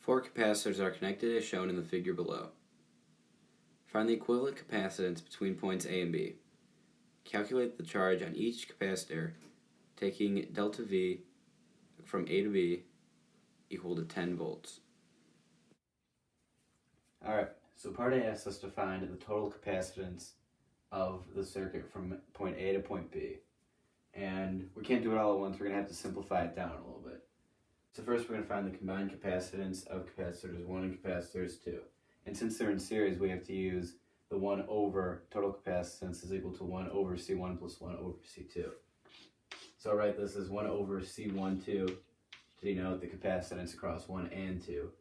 Four capacitors are connected as shown in the figure below. Find the equivalent capacitance between points A and B. Calculate the charge on each capacitor, taking delta V from A to B equal to 10 volts. Alright, so part A asks us to find the total capacitance of the circuit from point A to point B. And we can't do it all at once, we're going to have to simplify it down a little bit. So first we're going to find the combined capacitance of capacitors 1 and capacitors 2. And since they're in series, we have to use the 1 over total capacitance is equal to 1 over C1 plus 1 over C2. So I'll write this as 1 over C12 to denote the capacitance across 1 and 2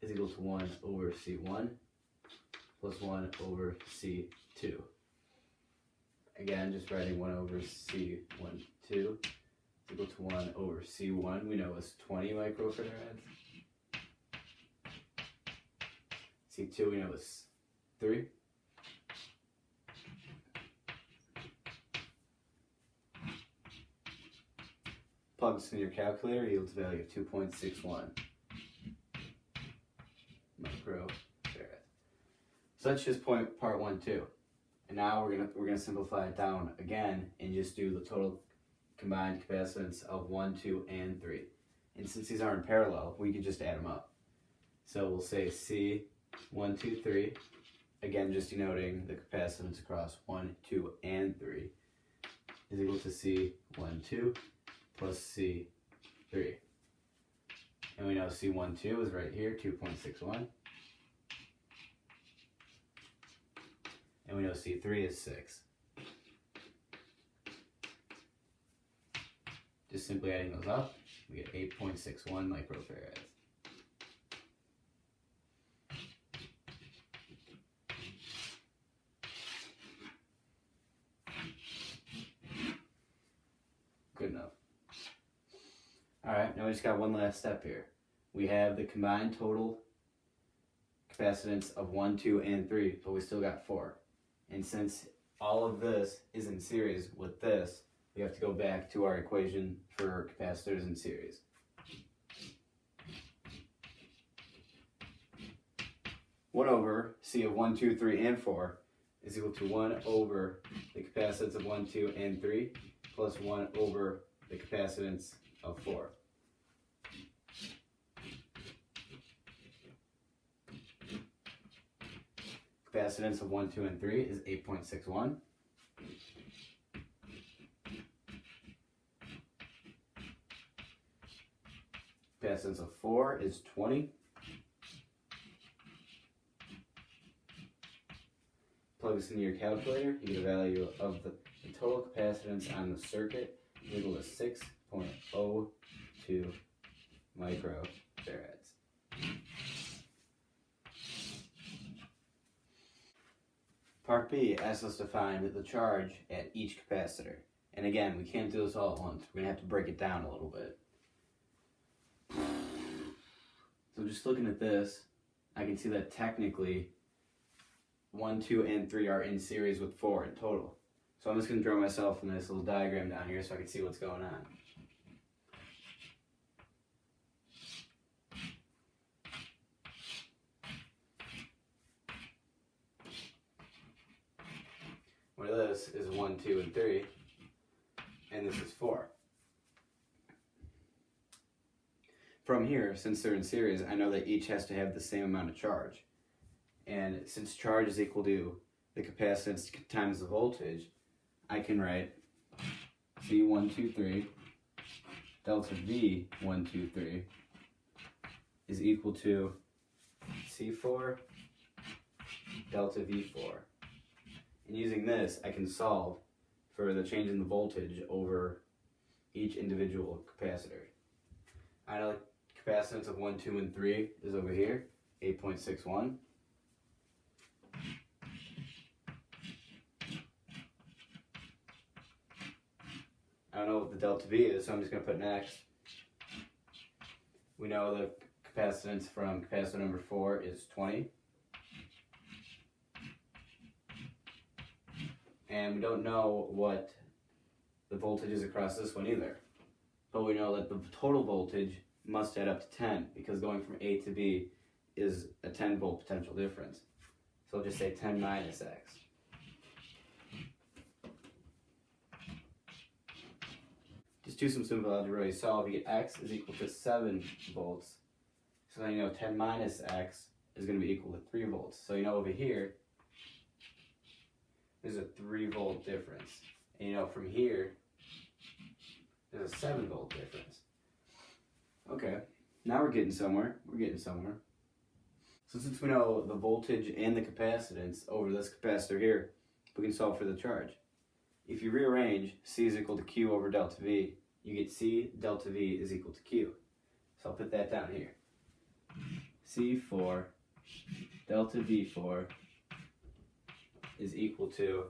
is equal to 1 over C1 plus 1 over C2. Again, just writing 1 over C12 is equal to 1 over C1, we know is 20 microfarads. C2 we know is 3. Plug this in your calculator, yields a value of 2.61 microfarads. So that's just part 1, 2. And now we're gonna simplify it down again and just do the total combined capacitance of 1, 2, and 3. And since these aren't parallel, we could just add them up. So we'll say C1, 2, 3. Again, just denoting the capacitance across 1, 2, and 3 is equal to C1, 2 plus C3. And we know C1, 2 is right here, 2.61. And we know C3 is 6. Just simply adding those up, we get 8.61 microfarads. Good enough. Alright, now we just got one last step here. We have the combined total capacitance of 1, 2, and 3, but we still got 4. And since all of this is in series with this, we have to go back to our equation for capacitors in series. One over C of 1, 2, 3, and 4 is equal to 1 over the capacitance of 1, 2, and 3 plus 1 over the capacitance of 4. Capacitance of 1, 2, and 3 is 8.61. Capacitance of 4 is 20. Plug this into your calculator, you get a value of the total capacitance on the circuit equal to 6.02 microfarads. Part B asks us to find the charge at each capacitor. And again, we can't do this all at once. We're going to have to break it down a little bit. So just looking at this, I can see that technically 1, 2, and 3 are in series with 4 in total. So I'm just going to draw myself a nice little diagram down here so I can see what's going on. Where this is 1, 2, and 3, and this is 4. From here, since they're in series, I know that each has to have the same amount of charge. And since charge is equal to the capacitance times the voltage, I can write C1, 2, 3 delta V 1, 2, 3 is equal to C4 delta V4. And using this, I can solve for the change in the voltage over each individual capacitor. I know the capacitance of 1, 2, and 3 is over here, 8.61. I don't know what the delta V is, so I'm just going to put next. We know the capacitance from capacitor number 4 is 20. And we don't know what the voltage is across this one either. But we know that the total voltage must add up to 10 because going from A to B is a 10 volt potential difference. So I'll just say 10 minus X. Just do some simple algebra. You solve, you get X is equal to 7 volts. So then you know 10 minus X is going to be equal to 3 volts. So you know over here, there's a 3 volt difference. And you know from here, there's a 7 volt difference. Okay, now we're getting somewhere. So since we know the voltage and the capacitance over this capacitor here, we can solve for the charge. If you rearrange C is equal to Q over delta V, you get C delta V is equal to Q. So I'll put that down here. C4 delta V4 is equal to,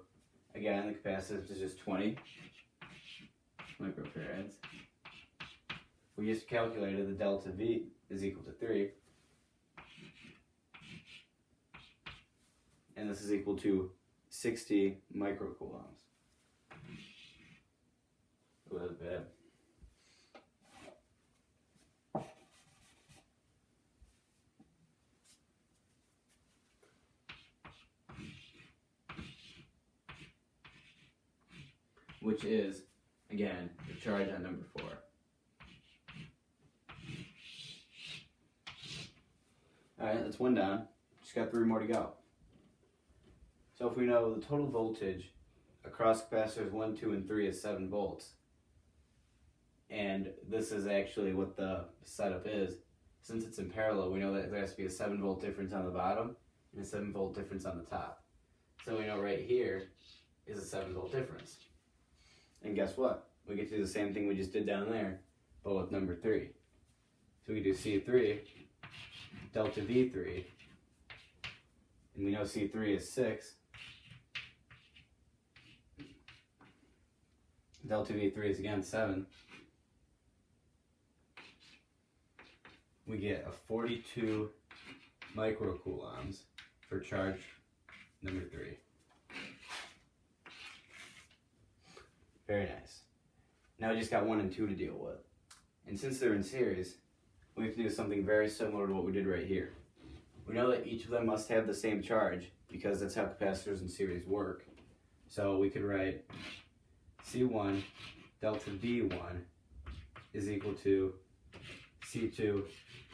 again, the capacitance is just 20 microfarads. We just calculated the delta V is equal to 3. And this is equal to 60 microcoulombs. Oh, that's bad. Which is, again, the charge on number 4. Alright, that's one down. Just got 3 more to go. So if we know the total voltage across capacitors 1, 2, and 3 is 7 volts, and this is actually what the setup is, since it's in parallel, we know that there has to be a 7 volt difference on the bottom and a 7 volt difference on the top. So we know right here is a 7 volt difference. And guess what? We get to do the same thing we just did down there, but with number 3. So we do C3, delta V3, and we know C3 is 6. Delta V3 is again 7. We get a 42 microcoulombs for charge number 3. Very nice. Now we just got 1 and 2 to deal with. And since they're in series, we have to do something very similar to what we did right here. We know that each of them must have the same charge because that's how capacitors in series work. So we could write C1 delta V1 is equal to C2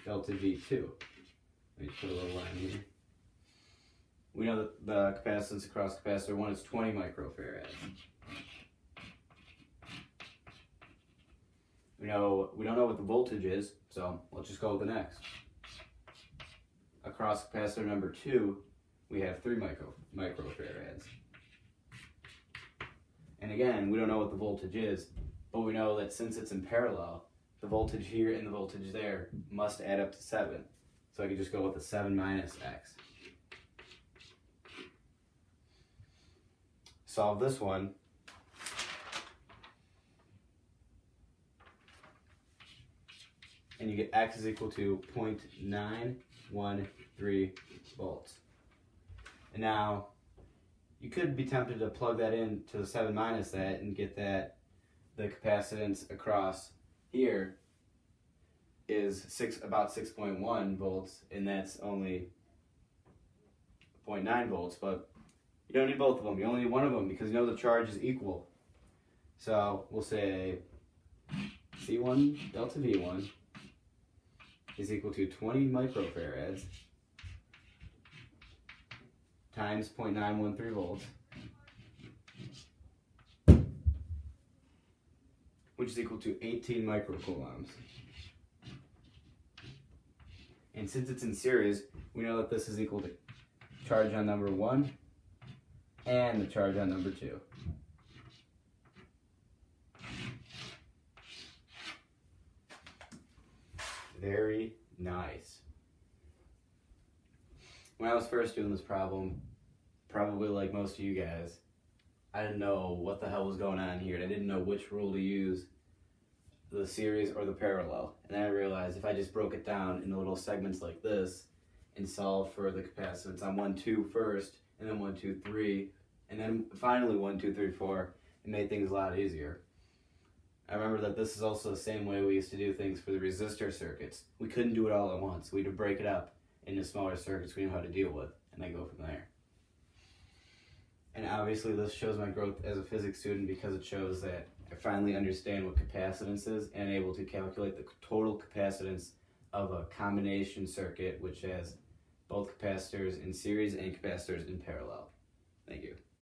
delta V2. Let me put a little line here. We know that the capacitance across capacitor 1 is 20 microfarads. We don't know what the voltage is, so let's just go with the next. Across capacitor number 2, we have 3 microfarads. And again, we don't know what the voltage is, but we know that since it's in parallel, the voltage here and the voltage there must add up to 7. So I could just go with the 7 minus X. Solve this one. And you get X is equal to 0.913 volts. And now, you could be tempted to plug that in to the 7 minus that and get that the capacitance across here is about 6.1 volts, and that's only 0.9 volts, but you don't need both of them. You only need one of them because you know the charge is equal. So we'll say C1 delta V1 is equal to 20 microfarads times 0.913 volts, which is equal to 18 microcoulombs. And since it's in series, we know that this is equal to charge on number 1 and the charge on number 2. Very nice. When I was first doing this problem, probably like most of you guys, I didn't know what the hell was going on here. And I didn't know which rule to use, the series or the parallel. And then I realized if I just broke it down into little segments like this and solve for the capacitance on 1, 2 first, and then 1, 2, 3, and then finally 1, 2, 3, 4, it made things a lot easier. I remember that this is also the same way we used to do things for the resistor circuits. We couldn't do it all at once. We had to break it up into smaller circuits we knew how to deal with, and then go from there. And obviously this shows my growth as a physics student because it shows that I finally understand what capacitance is and able to calculate the total capacitance of a combination circuit which has both capacitors in series and capacitors in parallel. Thank you.